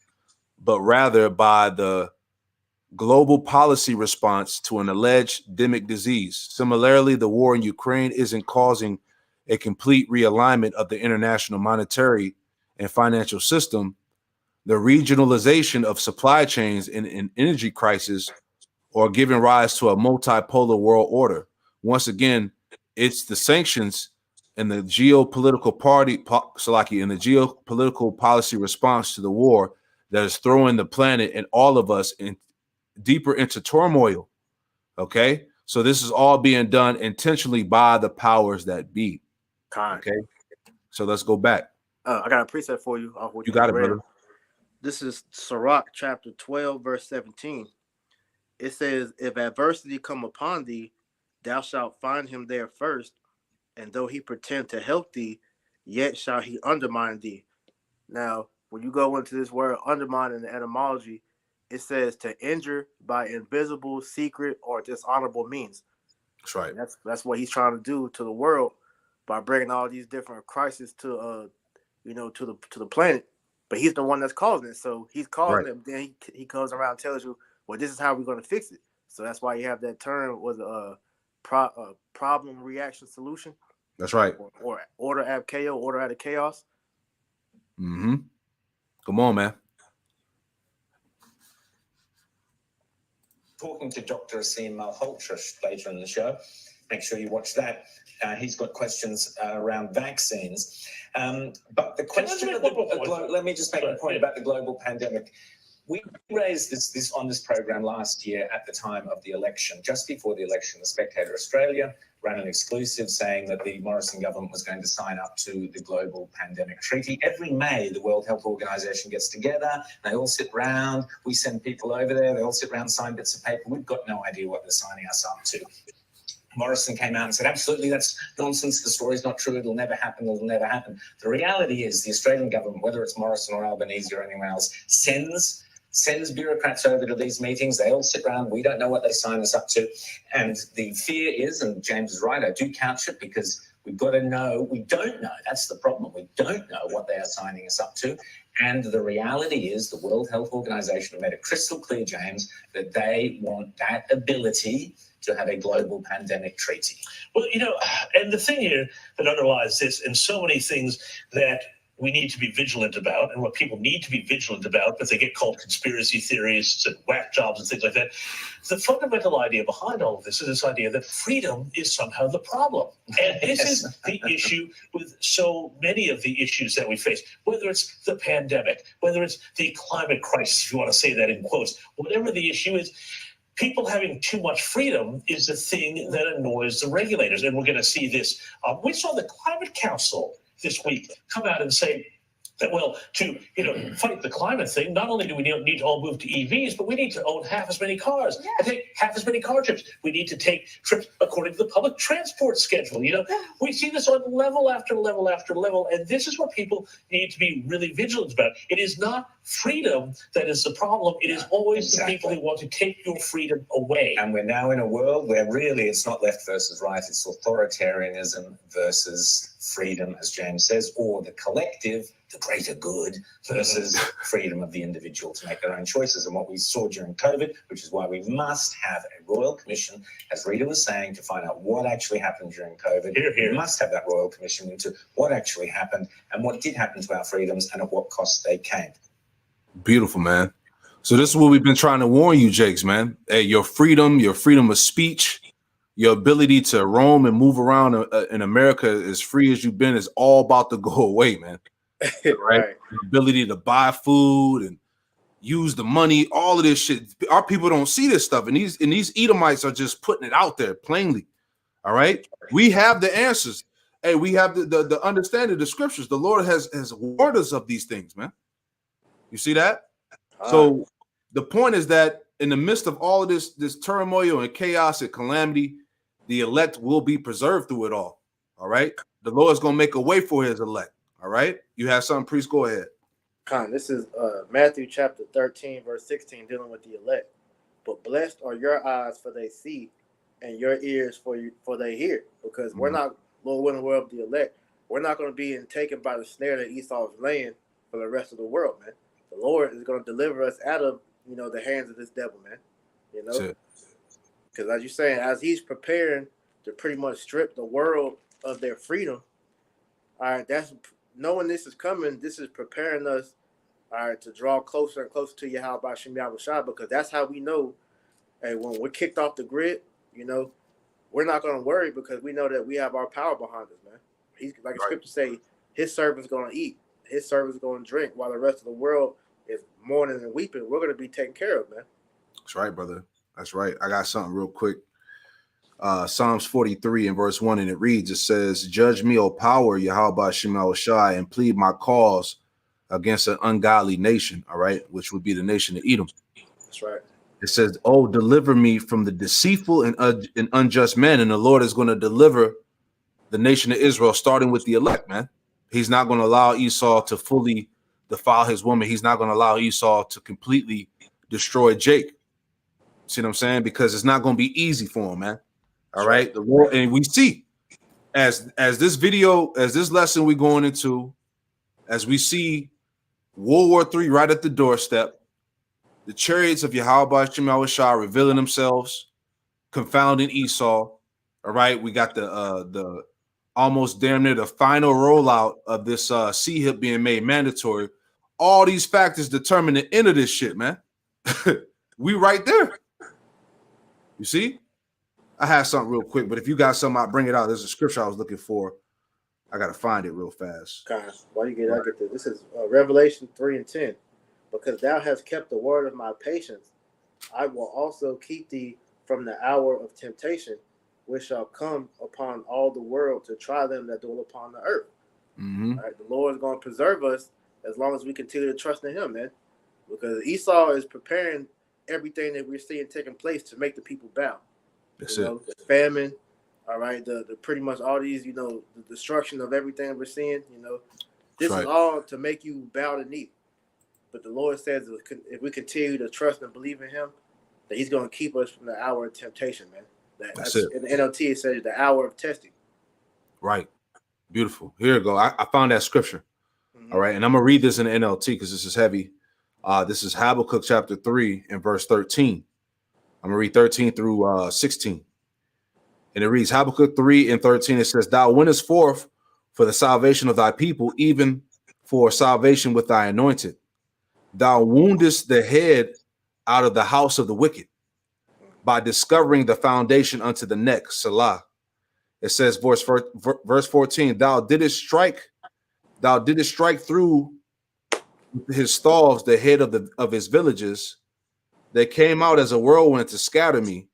but rather by the global policy response to an alleged demic disease. Similarly, the war in Ukraine isn't causing a complete realignment of the international monetary and financial system. The regionalization of supply chains in an energy crisis or giving rise to a multipolar world order. Once again, it's the sanctions and the geopolitical policy response to the war that is throwing the planet and all of us in deeper into turmoil. Okay, so this is all being done intentionally by the powers that be. Okay, so let's go back. I got a precept for you. Off what You got it, read. brother. This is Sirach chapter 12, verse 17. It says, if adversity come upon thee, thou shalt find him there first, and though he pretend to help thee, yet shall he undermine thee. Now, when you go into this word undermine in the etymology, it says to injure by invisible, secret, or dishonorable means. That's right. And that's what he's trying to do to the world by bringing all these different crises to to the planet. But he's the one that's causing it. So he's causing it. Then he comes around and tells you, well, this is how we're going to fix it. So that's why you have that term was a problem reaction solution. That's right. Or order out chaos, order out of chaos. Mm-hmm. Come on, man. Talking to Dr. Asim Malhotra later in the show. Make sure you watch that. He's got questions around vaccines. But the question of let me just make a point about the global pandemic. We raised this on this program last year at the time of the election. Just before the election, the Spectator Australia ran an exclusive saying that the Morrison government was going to sign up to the global pandemic treaty. Every May, the World Health Organization gets together. They all sit round. We send people over there. They all sit around, sign bits of paper. We've got no idea what they're signing us up to. Morrison came out and said, absolutely, that's nonsense. The story's not true. It'll never happen. It'll never happen. The reality is the Australian government, whether it's Morrison or Albanese or anyone else, sends bureaucrats over to these meetings. They all sit around. We don't know what they sign us up to. And the fear is, and James is right, I do couch it because we've got to know. We don't know. That's the problem. We don't know what they are signing us up to. And the reality is the World Health Organization made it crystal clear, James, that they want that ability to have a global pandemic treaty. Well, and the thing here that underlies this and so many things that we need to be vigilant about and what people need to be vigilant about, but they get called conspiracy theorists and whack jobs and things like that. The fundamental idea behind all of this is this idea that freedom is somehow the problem. And this is the issue with so many of the issues that we face, whether it's the pandemic, whether it's the climate crisis, if you want to say that in quotes, whatever the issue is. People having too much freedom is the thing that annoys the regulators. And we're going to see this. We saw the Climate Council this week come out and say that, well, to fight the climate thing, not only do we need to all move to EVs, but we need to own half as many cars and take half as many car trips. We need to take trips according to the public transport schedule. We see this on level after level after level, and this is what people need to be really vigilant about. It is not freedom that is the problem. It is always the people who want to take your freedom away. And we're now in a world where really it's not left versus right. It's authoritarianism versus freedom, as James says, or the collective, the greater good, versus freedom of the individual to make their own choices. And what we saw during COVID, which is why we must have a royal commission, as Rita was saying, to find out what actually happened during COVID. We must have that royal commission into what actually happened and what did happen to our freedoms and at what cost they came. Beautiful, man. So this is what we've been trying to warn you, Jakes, man. Hey, your freedom of speech, your ability to roam and move around in America as free as you've been is all about to go away, man. Right? The ability to buy food and use the money, all of this shit. Our people don't see this stuff, and these Edomites are just putting it out there plainly. All right, we have the answers. Hey, we have the understanding of the scriptures. The Lord has warned us of these things, man. You see that? So the point is that in the midst of all of this turmoil and chaos and calamity, the elect will be preserved through it all. All right. The Lord's gonna make a way for his elect. All right. You have something, priest? Go ahead. This is Matthew chapter 13, verse 16, dealing with the elect. But blessed are your eyes for they see, and your ears for they hear. Because we're not, Lord willing, we're of the elect. We're not going to be taken by the snare that Esau is laying for the rest of the world, man. The Lord is going to deliver us out of, the hands of this devil, man. Because as you're saying, as he's preparing to pretty much strip the world of their freedom, all right, that's knowing this is coming. This is preparing us, all right, to draw closer and closer to Yahweh B'Shem Yahushua, because that's how we know, hey, when we're kicked off the grid, we're not going to worry because we know that we have our power behind us, man. He's like the scripture say, his servant's going to eat, his servant's going to drink, while the rest of the world is mourning and weeping. We're going to be taken care of, man. That's right, brother. That's right. I got something real quick. Psalms 43 and verse 1, and it reads, it says, judge me, O power, Yahweh B'Shem Yahushua, and plead my cause against an ungodly nation, all right, which would be the nation of Edom. That's right. It says, oh, deliver me from the deceitful and unjust men. And the Lord is going to deliver the nation of Israel, starting with the elect, man. He's not going to allow Esau to fully defile his woman. He's not going to allow Esau to completely destroy Jake. See what I'm saying? Because it's not going to be easy for him, man. All right. The war, and we see as this video, as this lesson we're going into, as we see World War III right at the doorstep, the chariots of Yahweh B'Shem Yahushua revealing themselves, confounding Esau. All right. We got the almost damn near the final rollout of this CHIP being made mandatory. All these factors determine the end of this shit, man. We right there. You see? I have something real quick, but if you got something, I'll bring it out. There's a scripture I was looking for. I got to find it real fast. Why you get I get this? This is Revelation 3 and 10. Because thou hast kept the word of my patience, I will also keep thee from the hour of temptation, which shall come upon all the world to try them that dwell upon the earth. Mm-hmm. All right, the Lord is going to preserve us as long as we continue to trust in him, man. Because Esau is preparing everything that we're seeing taking place to make the people bow. That's The famine, all right, the pretty much all these, the destruction of everything we're seeing, this is all to make you bow the knee. But the Lord says if we continue to trust and believe in him, that he's going to keep us from the hour of temptation, man. That's it. In the NLT, it says the hour of testing. Right. Beautiful. Here we go. I found that scripture. Mm-hmm. All right. And I'm going to read this in the NLT because this is heavy. This is Habakkuk chapter 3 and verse 13. I'm going to read 13 through 16. And it reads, Habakkuk 3 and 13. It says, thou wentest forth for the salvation of thy people, even for salvation with thy anointed. Thou woundest the head out of the house of the wicked by discovering the foundation unto the neck. Salah. It says, verse 14, thou didst strike through his stalls the head of his villages. They came out as a whirlwind to scatter me.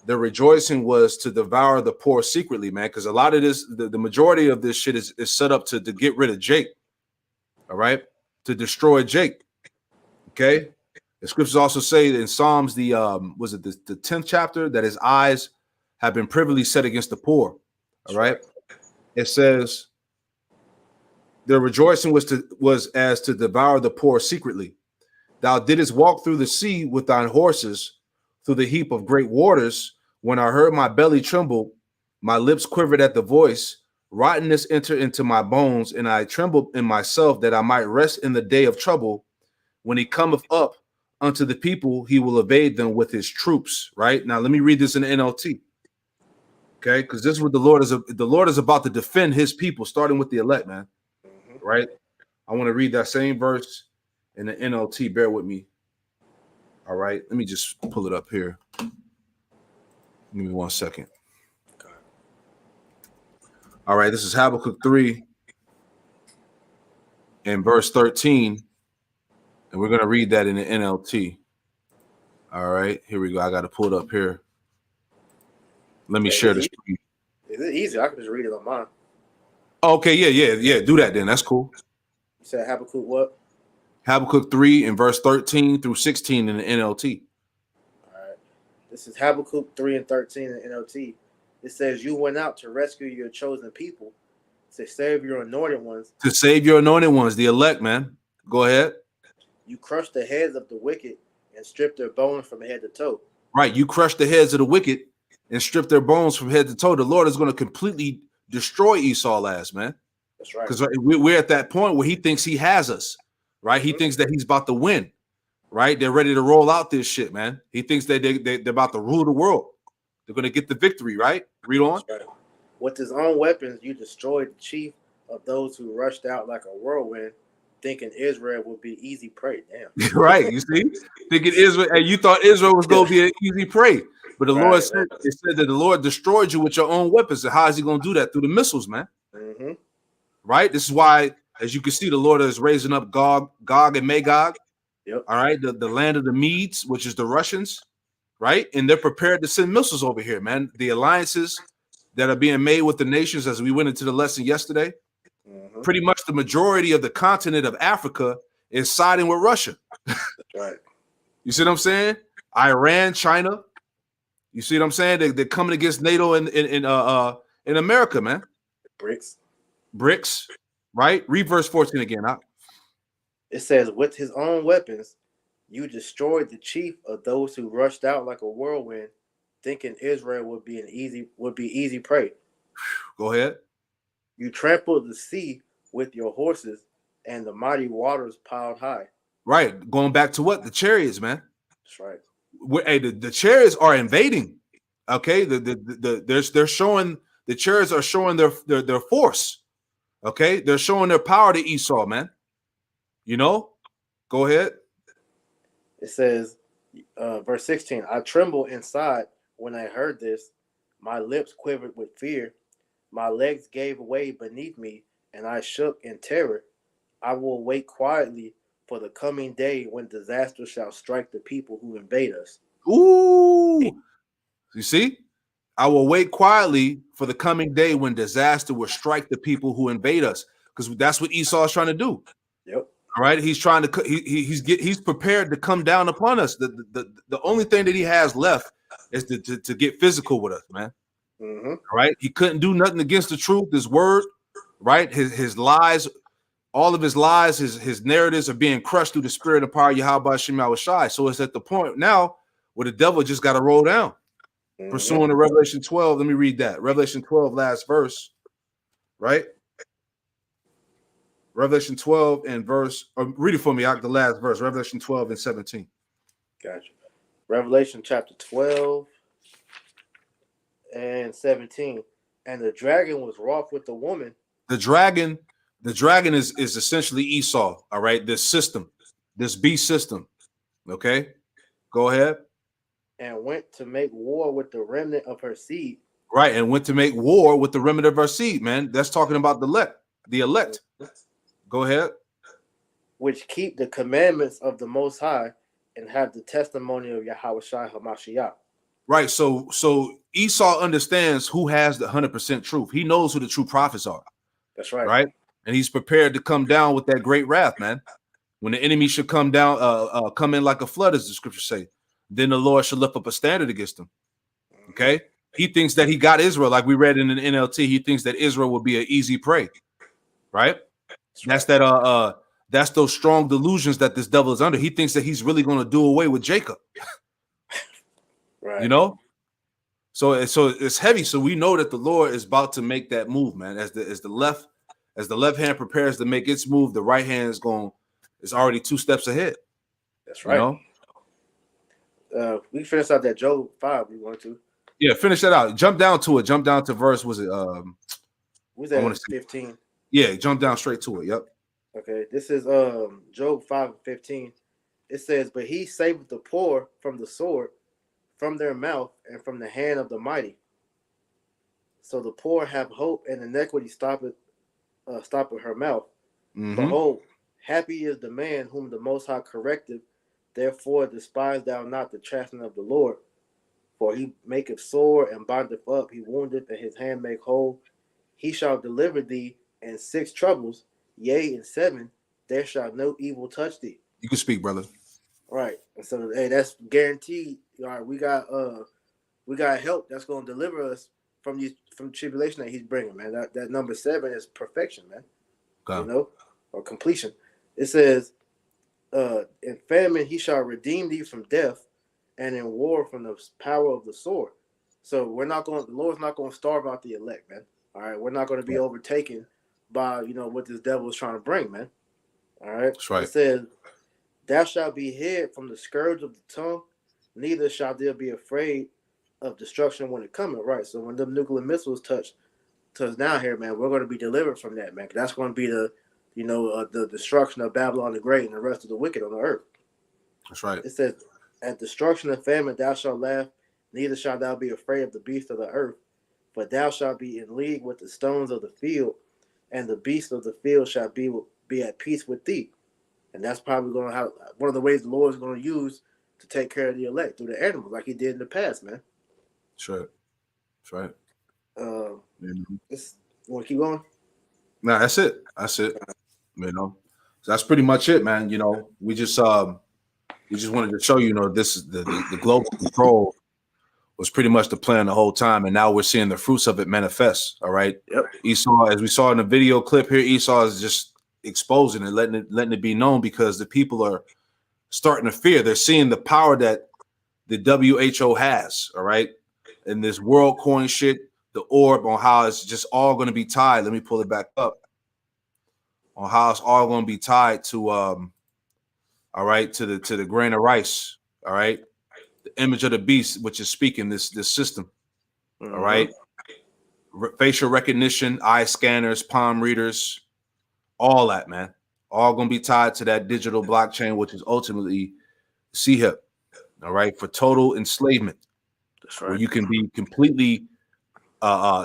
The rejoicing was to devour the poor secretly, man, because a lot of this, the majority of this shit is set up to get rid of Jake. All right, to destroy Jake. Okay, the scriptures also say in Psalms, the 10th chapter, that his eyes have been privily set against the poor. All right, it says the rejoicing was as to devour the poor secretly. Thou didst walk through the sea with thine horses, through the heap of great waters. When I heard my belly tremble, my lips quivered at the voice. Rottenness entered into my bones, and I trembled in myself that I might rest in the day of trouble. When he cometh up unto the people, he will evade them with his troops. Right now, let me read this in the NLT. Okay, because this is what the Lord is about to defend his people, starting with the elect, man. Mm-hmm. Right. I want to read that same verse in the NLT. Bear with me. All right, let me just pull it up here. Give me 1 second. All right, this is Habakkuk 3 and verse 13. And we're going to read that in the NLT. All right, here we go. I got to pull it up here. Let me share this. Is it easy? I can just read it on mine. Okay, yeah. Do that then. That's cool. You said Habakkuk what? Habakkuk 3 and verse 13 through 16 in the NLT. All right. This is Habakkuk 3 and 13 in the NLT. It says, "You went out to rescue your chosen people, to save your anointed ones. To save your anointed ones, the elect, man. Go ahead. You crushed the heads of the wicked and stripped their bones from head to toe." Right. You crushed the heads of the wicked and stripped their bones from head to toe. The Lord is going to completely destroy Esau last, man. That's right. Because we're at that point where he thinks he has us, right? He thinks that he's about to win, right? They're ready to roll out this shit, man. He thinks that they're about to rule the world. They're going to get the victory, right? Read on. That's right. With his own weapons, you destroyed the chief of those who rushed out like a whirlwind, thinking Israel would be easy prey. Damn. Right. You see? Thinking Israel, and you thought Israel was going to be an easy prey. But the Lord said, it said that the Lord destroyed you with your own weapons. And how is he going to do that? Through the missiles, man. Mm-hmm. Right? This is why, as you can see, the Lord is raising up Gog and Magog. Yep. All right. The land of the Medes, which is the Russians. Right. And they're prepared to send missiles over here, man. The alliances that are being made with the nations, as we went into the lesson yesterday, pretty much the majority of the continent of Africa is siding with Russia. That's right. You see what I'm saying? Iran, China. You see what I'm saying? They're coming against NATO in America, man. BRICS, right? Read verse 14 again. It says, with his own weapons, you destroyed the chief of those who rushed out like a whirlwind, thinking Israel would be easy prey. Go ahead. You trampled the sea with your horses, and the mighty waters piled high. Right. Going back to what? The chariots, man. That's right. Hey, the chariots are invading. Okay. They're showing, the chariots are showing their force. Okay. They're showing their power to Esau, man. You know? Go ahead. It says, verse 16, I trembled inside when I heard this. My lips quivered with fear. My legs gave way beneath me, and I shook in terror. I will wait quietly for the coming day when disaster shall strike the people who invade us. Ooh. You see? I will wait quietly for the coming day when disaster will strike the people who invade us. Because that's what Esau is trying to do. Yep. All right. He's trying to he's prepared to come down upon us. The only thing that he has left is to get physical with us, man. Mm-hmm. All right. He couldn't do nothing against the truth, his word, right? His lies, all of his lies, his narratives are being crushed through the spirit and power of Yahweh Shem Yahushai. So it's at the point now where the devil just got to roll down. Mm-hmm. Pursuing to Revelation 12. Let me read that. Revelation 12, last verse, right? Revelation 12 and verse, read it for me, the last verse, Revelation 12 and 17. Gotcha. Revelation chapter 12 and 17. And the dragon was wroth with the woman. The dragon is essentially Esau, all right? This system, this beast system, okay? Go ahead. And went to make war with the remnant of her seed. Right, and went to make war with the remnant of her seed, man. That's talking about the elect. Go ahead. Which keep the commandments of the Most High and have the testimony of Yahushua HaMashiach. Right, so Esau understands who has the 100% truth. He knows who the true prophets are. That's right. Right, and he's prepared to come down with that great wrath, man. When the enemy should come down, come in like a flood, as the scriptures say, then the Lord should lift up a standard against them. Okay, he thinks that he got Israel, like we read in the NLT. He thinks that Israel will be an easy prey. Right. That's those strong delusions that this devil is under. He thinks that he's really going to do away with Jacob. Right. You know, so it's heavy. So we know that the Lord is about to make that move, man. As the left hand prepares to make its move, the right hand is already 2 steps ahead. That's right. You know? We finished out that Job 5. We want to. Yeah, finish that out. Jump down to it. Jump down to verse. Was it? Was that 15? Yeah, jump down straight to it. Yep. Okay, this is Job 5:15. It says, "But he saveth the poor from the sword, from their mouth, and from the hand of the mighty. So the poor have hope, and iniquity stoppeth her mouth. Mm-hmm. Behold, happy is the man whom the Most High correcteth. Therefore despise thou not the chastening of the Lord. For he maketh sore and bindeth up, he woundeth, and his hand make whole. He shall deliver thee in 6 troubles, yea, in 7, there shall no evil touch thee." You can speak, brother. Right. And so, hey, that's guaranteed. All right, we got help that's going to deliver us from tribulation that he's bringing, man. That number 7 is perfection, man. Okay. You know, or completion. It says, in famine he shall redeem thee from death, and in war from the power of the sword. So the Lord's not going to starve out the elect, man. All right, we're not going to be overtaken by what this devil is trying to bring, man. All right, That's right. It says, thou shalt be hid from the scourge of the tongue, neither shall there be afraid of destruction when it cometh. Right. So when the nuclear missiles touch down here, man, we're going to be delivered from that, man. That's going to be the destruction of Babylon the Great and the rest of the wicked on the earth. That's right. It says, at destruction and famine thou shalt laugh, neither shalt thou be afraid of the beast of the earth, for thou shalt be in league with the stones of the field, and the beasts of the field shall be at peace with thee. And that's probably going to have one of the ways the Lord is going to use to take care of the elect through the animals, like he did in the past, man. That's right. That's right. You want to keep going? No, that's it. That's it. So that's pretty much it, man. We just wanted to show this is the global control was pretty much the plan the whole time, and now we're seeing the fruits of it manifest. All right. Yep. Esau, as we saw in the video clip here, Esau is just exposing and letting it be known, because the people are starting to fear. They're seeing the power that the WHO has. All right. And this world coin shit, the orb, on how it's just all going to be tied. Let me pull it back up. On how it's all going to be tied to all right, to the grain of rice. All right. The image of the beast, which is speaking this system. Mm-hmm. All right. Facial recognition, eye scanners, palm readers, all that, man. All going to be tied to that digital blockchain, which is ultimately CHIP. All right. For total enslavement. That's right. Where you can be completely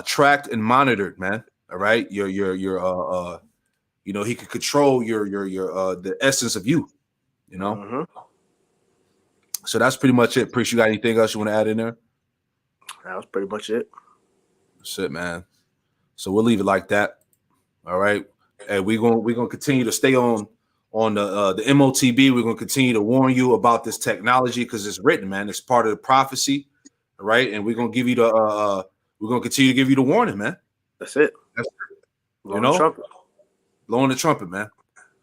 tracked and monitored, man. All right. He can control your the essence of you, Mm-hmm. So that's pretty much it. Priest, you got anything else you want to add in there? That was pretty much it. That's it, man. So we'll leave it like that. All right. And we're gonna continue to stay on the MOTB. We're gonna continue to warn you about this technology, because it's written, man. It's part of the prophecy. All right. And we're gonna give you we're gonna continue to give you the warning, man. That's it. Blowing the trumpet, man.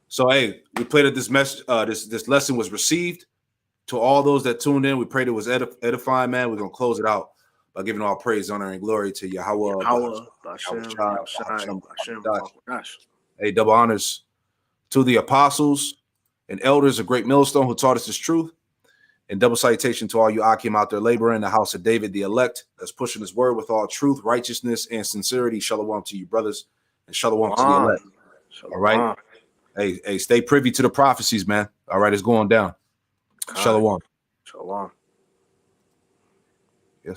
So hey, we played that this message, this lesson was received. To all those that tuned in, we prayed it was edifying, man. We're gonna close it out by giving all praise, honor, and glory to Yahweh. Hey, double honors to the apostles and elders of Great Millstone who taught us this truth, and double salutation to all you Akim out there laboring in the house of David, the elect, that's pushing his word with all truth, righteousness, and sincerity. Shalom to you, brothers, and shalom to the elect. All right. Hey, stay privy to the prophecies, man. All right, it's going down. Shalom. Shalom.